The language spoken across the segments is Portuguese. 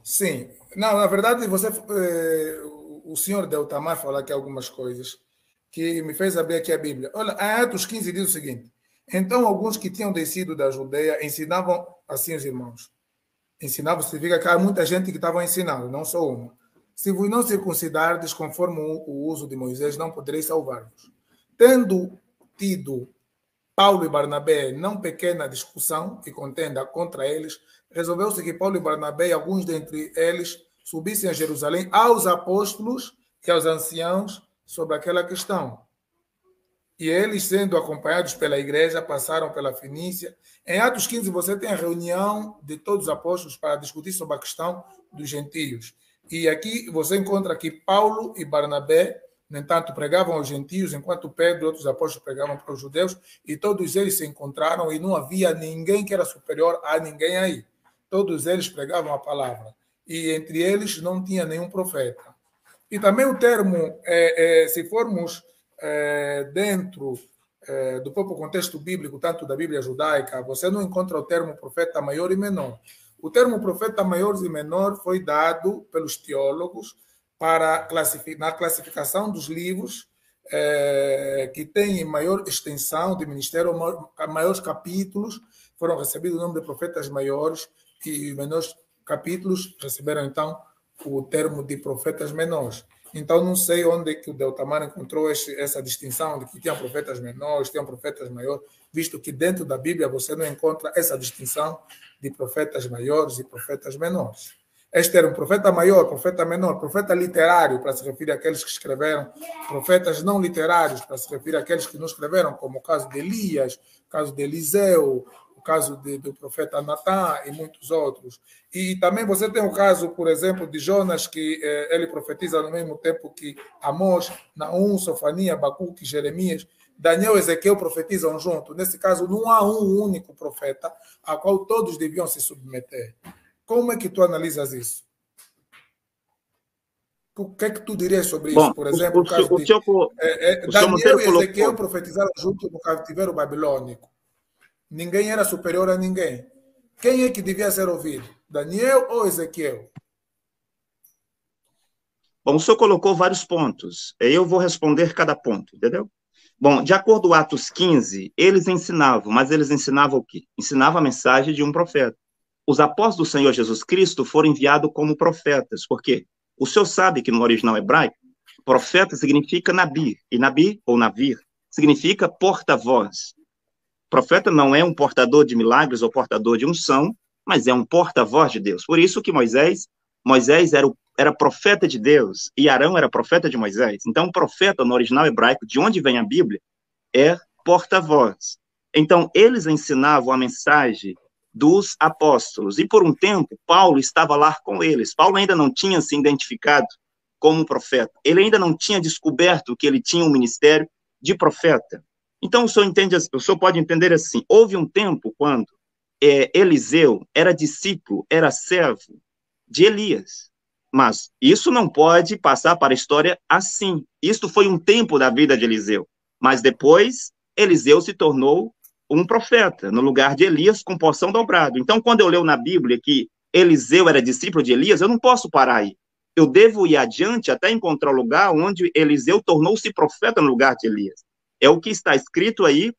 Sim. Não, na verdade, o senhor Deltamar falou aqui algumas coisas que me fez abrir aqui a Bíblia. Olha, a Atos 15 diz o seguinte: então alguns que tinham descido da Judeia ensinavam assim os irmãos. Ensinavam significa que há muita gente que estava ensinando, não só uma. Se vos não circuncidardes conforme o uso de Moisés, não podereis salvar-vos. Tendo tido Paulo e Barnabé, não pequena discussão e contenda contra eles, resolveu-se que Paulo e Barnabé e alguns dentre eles subissem a Jerusalém aos apóstolos e aos anciãos sobre aquela questão. E eles, sendo acompanhados pela igreja, passaram pela Fenícia. Em Atos 15, você tem a reunião de todos os apóstolos para discutir sobre a questão dos gentios. E aqui você encontra que Paulo e Barnabé, no entanto, pregavam aos gentios, enquanto Pedro e outros apóstolos pregavam para os judeus, e todos eles se encontraram e não havia ninguém que era superior a ninguém aí. Todos eles pregavam a palavra. E entre eles não tinha nenhum profeta. E também o termo, se formos dentro do próprio contexto bíblico, tanto da Bíblia judaica, você não encontra o termo profeta maior e menor. O termo profeta maior e menor foi dado pelos teólogos para na classificação dos livros que têm maior extensão de ministério, maiores capítulos, foram recebidos o nome de profetas maiores, e menores capítulos receberam, então, o termo de profetas menores. Então, não sei onde que o Deltamar encontrou essa distinção de que tinham profetas menores, tinham profetas maiores, visto que dentro da Bíblia você não encontra essa distinção de profetas maiores e profetas menores. Este era um profeta maior, profeta menor, profeta literário, para se referir àqueles que escreveram, profetas não literários, para se referir àqueles que não escreveram, como o caso de Elias, o caso de Eliseu, o caso do profeta Natã e muitos outros. E também você tem o caso, por exemplo, de Jonas, que ele profetiza no mesmo tempo que Amós, Naum, Sofania, Abacuque, Jeremias. Daniel e Ezequiel profetizam junto. Nesse caso, não há um único profeta a qual todos deviam se submeter. Como é que tu analisas isso? O que é que tu dirias sobre isso? Bom, Por exemplo, o caso de o senhor Daniel Monteiro e Ezequiel colocou. profetizaram junto no cativeiro babilônico. Ninguém era superior a ninguém. Quem é que devia ser ouvido? Daniel ou Ezequiel? Bom, o senhor colocou vários pontos. Eu vou responder cada ponto, entendeu? Bom, de acordo com Atos 15, eles ensinavam, mas eles ensinavam o quê? Ensinavam a mensagem de um profeta. Os apóstolos do Senhor Jesus Cristo foram enviados como profetas. Por quê? O senhor sabe que no original hebraico, profeta significa nabi, e nabi, ou navir, significa porta-voz. Profeta não é um portador de milagres ou portador de unção, mas é um porta-voz de Deus. Por isso que Moisés era profeta de Deus e Arão era profeta de Moisés. Então, profeta, no original hebraico, de onde vem a Bíblia, é porta-voz. Então, eles ensinavam a mensagem dos apóstolos. E por um tempo, Paulo estava lá com eles. Paulo ainda não tinha se identificado como profeta. Ele ainda não tinha descoberto que ele tinha um ministério de profeta. Então, o senhor pode entender assim: houve um tempo quando Eliseu era discípulo, era servo de Elias. Mas isso não pode passar para a história assim. Isto foi um tempo da vida de Eliseu. Mas depois, Eliseu se tornou um profeta, no lugar de Elias, com porção dobrada. Então, quando eu leio na Bíblia que Eliseu era discípulo de Elias, eu não posso parar aí. Eu devo ir adiante até encontrar o lugar onde Eliseu tornou-se profeta no lugar de Elias. É o que está escrito aí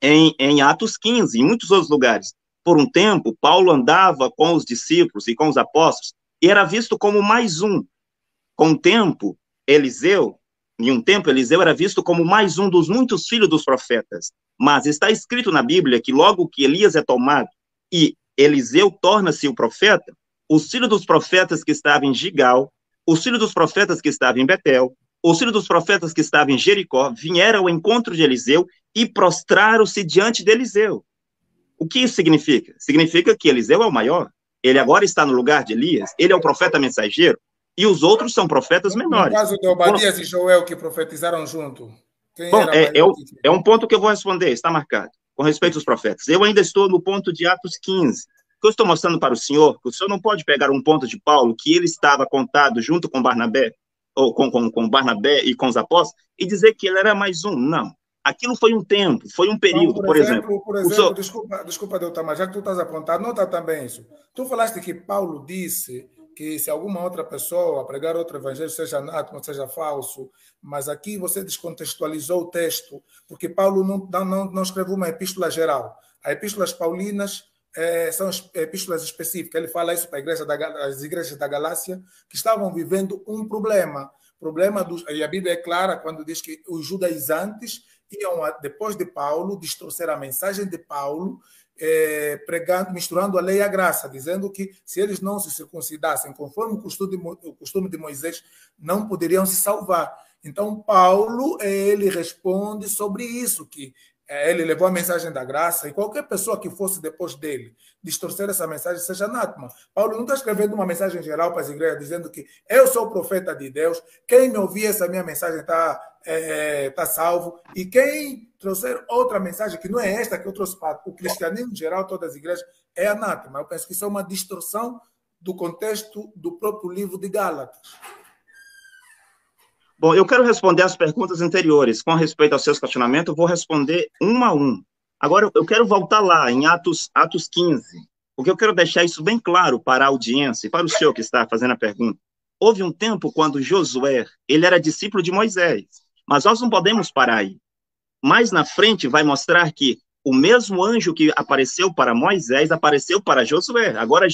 em Atos 15, em muitos outros lugares. Por um tempo, Paulo andava com os discípulos e com os apóstolos e era visto como mais um. Com o tempo, Eliseu era visto como mais um dos muitos filhos dos profetas. Mas está escrito na Bíblia que logo que Elias é tomado e Eliseu torna-se o profeta, os filhos dos profetas que estavam em Gigal, os filhos dos profetas que estavam em Betel, os filhos dos profetas que estavam em Jericó vieram ao encontro de Eliseu e prostraram-se diante de Eliseu. O que isso significa? Significa que Eliseu é o maior. Ele agora está no lugar de Elias, ele é o profeta mensageiro, e os outros são profetas No menores. caso de Obadias e Joel, que profetizaram junto, quem Bom, era maior? é um ponto que eu vou responder, está marcado, com respeito aos profetas. Eu ainda estou no ponto de Atos 15, que eu estou mostrando para o senhor, que o senhor não pode pegar um ponto de Paulo, que ele estava contado junto com Barnabé, ou com Barnabé e com os apóstolos, e dizer que ele era mais um. Não. Aquilo foi um tempo, foi um Então, período, por exemplo. desculpa, Deltamar, já que tu estás a apontar, nota também isso. Tu falaste que Paulo disse que se alguma outra pessoa pregar outro evangelho, seja anátema, seja falso, mas aqui você descontextualizou o texto, porque Paulo não escreveu uma epístola geral. As epístolas paulinas são epístolas específicas. Ele fala isso para as igrejas da Galácia, que estavam vivendo um problema. E a Bíblia é clara quando diz que os judaizantes iam, depois de Paulo, distorcer a mensagem de Paulo, pregando, misturando a lei e a graça, dizendo que se eles não se circuncidassem conforme o costume de Moisés, não poderiam se salvar. Então, Paulo, ele responde sobre isso, que ele levou a mensagem da graça, e qualquer pessoa que fosse depois dele distorcer essa mensagem seja anátema. Paulo não está escrevendo uma mensagem geral para as igrejas, dizendo que eu sou o profeta de Deus, quem me ouvir essa minha mensagem está salvo, e quem trouxer outra mensagem que não é esta que eu trouxe para o cristianismo em geral, todas as igrejas, é anátema. Eu penso que isso é uma distorção do contexto do próprio livro de Gálatas. Bom, eu quero responder as perguntas anteriores. Com respeito aos seus questionamentos, eu vou responder um a um. Agora, eu quero voltar lá, em Atos 15, porque eu quero deixar isso bem claro para a audiência e para o senhor que está fazendo a pergunta. Houve um tempo quando Josué, ele era discípulo de Moisés, mas nós não podemos parar aí. Mais na frente vai mostrar que o mesmo anjo que apareceu para Moisés apareceu para Josué. Agora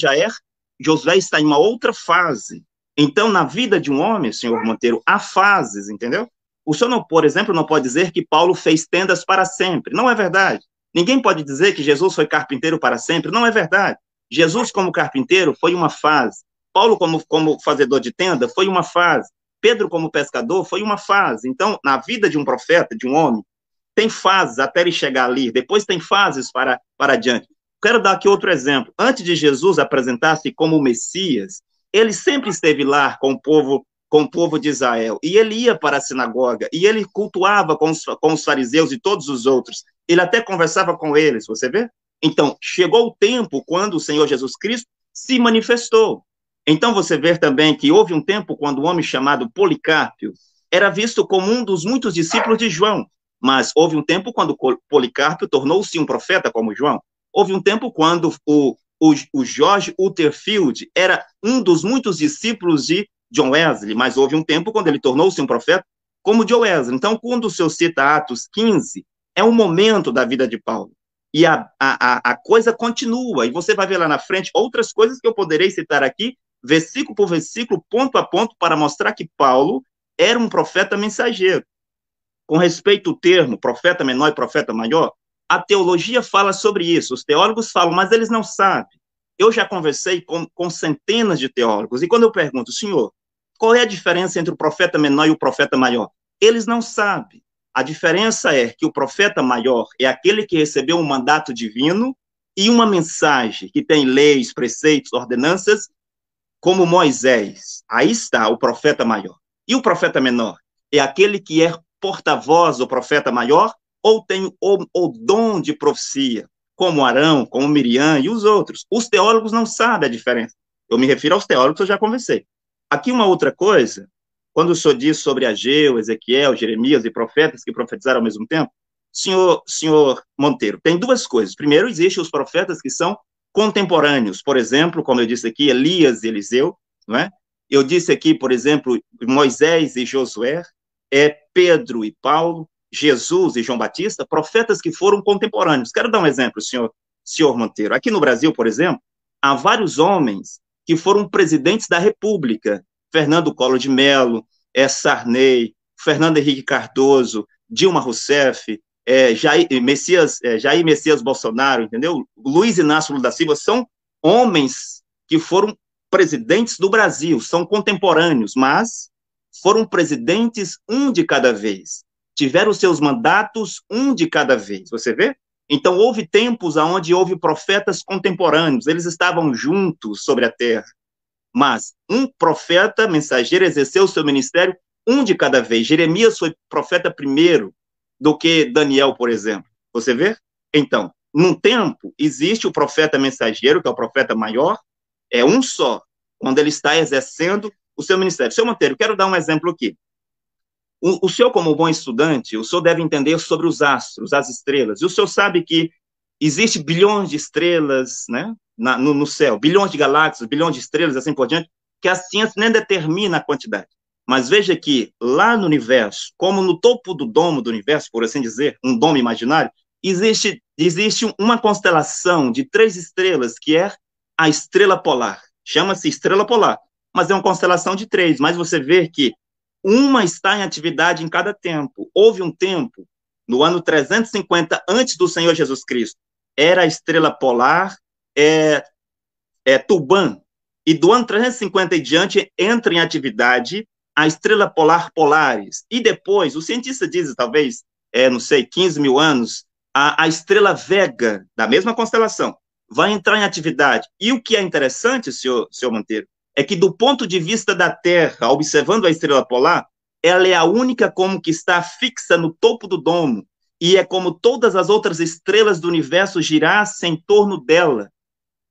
Josué está em uma outra fase. Então, na vida de um homem, senhor Monteiro, há fases, entendeu? O senhor, não, por exemplo, não pode dizer que Paulo fez tendas para sempre. Não é verdade. Ninguém pode dizer que Jesus foi carpinteiro para sempre. Não é verdade. Jesus, como carpinteiro, foi uma fase. Paulo, como fazedor de tenda, foi uma fase. Pedro, como pescador, foi uma fase. Então, na vida de um profeta, de um homem, tem fases até ele chegar ali. Depois tem fases para adiante. Quero dar aqui outro exemplo. Antes de Jesus apresentar-se como o Messias, ele sempre esteve lá com o povo de Israel, e ele ia para a sinagoga, e ele cultuava com os fariseus e todos os outros, ele até conversava com eles, você vê? Então, chegou o tempo quando o Senhor Jesus Cristo se manifestou. Então, você vê também que houve um tempo quando o homem chamado Policarpo era visto como um dos muitos discípulos de João, mas houve um tempo quando Policarpo tornou-se um profeta como João. Houve um tempo quando o George Whitefield era um dos muitos discípulos de John Wesley, mas houve um tempo quando ele tornou-se um profeta como John Wesley. Então, quando o senhor cita Atos 15, é um momento da vida de Paulo. E a coisa continua, e você vai ver lá na frente outras coisas que eu poderei citar aqui, versículo por versículo, ponto a ponto, para mostrar que Paulo era um profeta mensageiro. Com respeito ao termo profeta menor e profeta maior, a teologia fala sobre isso, os teólogos falam, mas eles não sabem. Eu já conversei com centenas de teólogos, e quando eu pergunto, senhor, qual é a diferença entre o profeta menor e o profeta maior? Eles não sabem. A diferença é que o profeta maior é aquele que recebeu um mandato divino e uma mensagem que tem leis, preceitos, ordenanças, como Moisés. Aí está o profeta maior. E o profeta menor é aquele que é porta-voz do profeta maior, ou tem o dom de profecia, como Arão, como Miriam e os outros. Os teólogos não sabem a diferença. Eu me refiro aos teólogos que eu já conversei. Aqui uma outra coisa, quando o senhor diz sobre Ageu, Ezequiel, Jeremias e profetas que profetizaram ao mesmo tempo, senhor Monteiro, tem duas coisas. Primeiro, existem os profetas que são contemporâneos. Por exemplo, como eu disse aqui, Elias e Eliseu, não é? Eu disse aqui, por exemplo, Moisés e Josué, Pedro e Paulo, Jesus e João Batista, profetas que foram contemporâneos. Quero dar um exemplo, senhor Monteiro. Aqui no Brasil, por exemplo, há vários homens que foram presidentes da República. Fernando Collor de Mello, Sarney, Fernando Henrique Cardoso, Dilma Rousseff, Jair Messias Bolsonaro, entendeu? Luiz Inácio Lula da Silva, são homens que foram presidentes do Brasil, são contemporâneos, mas foram presidentes um de cada vez. Tiveram seus mandatos um de cada vez, você vê? Então, houve tempos onde houve profetas contemporâneos, eles estavam juntos sobre a terra, mas um profeta mensageiro exerceu o seu ministério um de cada vez. Jeremias foi profeta primeiro do que Daniel, por exemplo, você vê? Então, num tempo, existe o profeta mensageiro, que é o profeta maior, é um só, quando ele está exercendo o seu ministério. Seu Monteiro, quero dar um exemplo aqui. O senhor, como bom estudante, o senhor deve entender sobre os astros, as estrelas. E o senhor sabe que existe bilhões de estrelas, né, no céu, bilhões de galáxias, bilhões de estrelas, assim por diante. que a ciência nem determina a quantidade. Mas veja que lá no universo, como no topo do domo do universo, por assim dizer, um domo imaginário, existe uma constelação de 3 estrelas, que é a estrela polar. Chama-se estrela polar, mas é uma constelação de 3. Mas você vê que uma está em atividade em cada tempo. Houve um tempo, no ano 350 antes do Senhor Jesus Cristo, era a estrela polar, Tuban, e do ano 350 em diante entra em atividade a estrela polar Polaris, e depois, os cientistas dizem, talvez, não sei, 15 mil anos, a estrela Vega, da mesma constelação, vai entrar em atividade. E o que é interessante, senhor Monteiro, é que do ponto de vista da Terra, observando a estrela polar, ela é a única como que está fixa no topo do domo, e é como todas as outras estrelas do universo girassem em torno dela.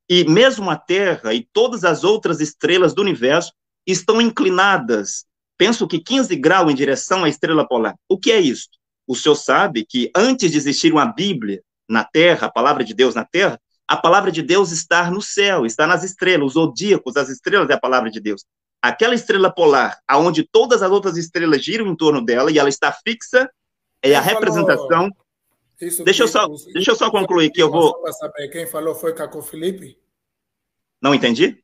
E mesmo a Terra e todas as outras estrelas do universo estão inclinadas, penso que 15 graus em direção à estrela polar. O que é isso? O senhor sabe que antes de existir uma Bíblia na Terra, a palavra de Deus na Terra, a palavra de Deus está no céu, está nas estrelas, os zodíacos, as estrelas é a palavra de Deus. Aquela estrela polar, aonde todas as outras estrelas giram em torno dela e ela está fixa, é a representação. Deixa eu só concluir que eu vou. Quem falou foi Caco Felipe? Não entendi?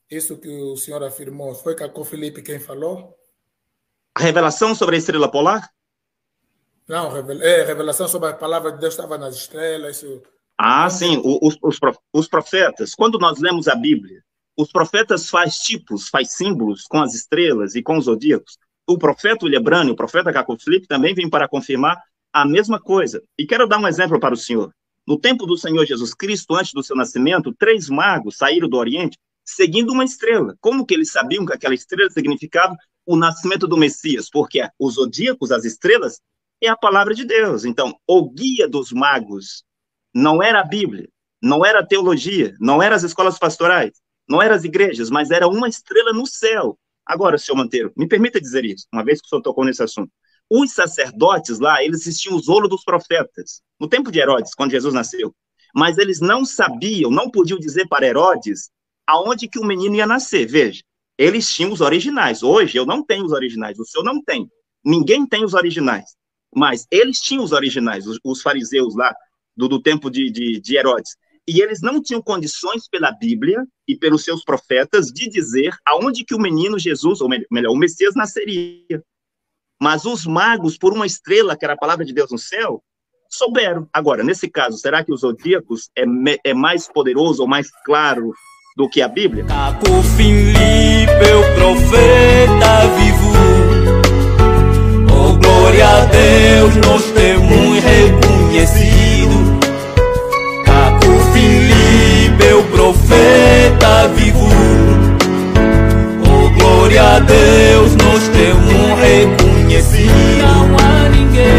Isso que o senhor afirmou, foi Caco Felipe quem falou? A revelação sobre a estrela polar? Não, revelação sobre a palavra de Deus estava nas estrelas. Isso... Sim, os profetas. Quando nós lemos a Bíblia, os profetas faz símbolos com as estrelas e com os zodíacos. O profeta Ulebrânio, o profeta Caco Felipe também vem para confirmar a mesma coisa. E quero dar um exemplo para o senhor. No tempo do Senhor Jesus Cristo, antes do seu nascimento, 3 magos saíram do Oriente seguindo uma estrela. Como que eles sabiam que aquela estrela significava o nascimento do Messias? Porque os zodíacos, as estrelas, é a palavra de Deus. Então, o guia dos magos não era a Bíblia, não era a teologia, não eram as escolas pastorais, não eram as igrejas, mas era uma estrela no céu. Agora, senhor Monteiro, me permita dizer isso, uma vez que o senhor tocou nesse assunto. Os sacerdotes lá, eles assistiam os olhos dos profetas, no tempo de Herodes, quando Jesus nasceu. Mas eles não sabiam, não podiam dizer para Herodes aonde que o menino ia nascer. Veja, eles tinham os originais. Hoje eu não tenho os originais, o senhor não tem. Ninguém tem os originais. Mas eles tinham os originais, os fariseus lá, do tempo de Herodes. E eles não tinham condições pela Bíblia e pelos seus profetas de dizer aonde que o menino Jesus, ou melhor, o Messias nasceria. Mas os magos, por uma estrela, que era a palavra de Deus no céu, souberam. Agora, nesse caso, será que os zodíacos é mais poderoso ou mais claro do que a Bíblia? Caco Felipe, o profeta vivo. Oh, glória a Deus, nós temos reconhecido. Caco Felipe, o profeta vivo. Oh, glória a Deus, nós temos reconhecido. Não há ninguém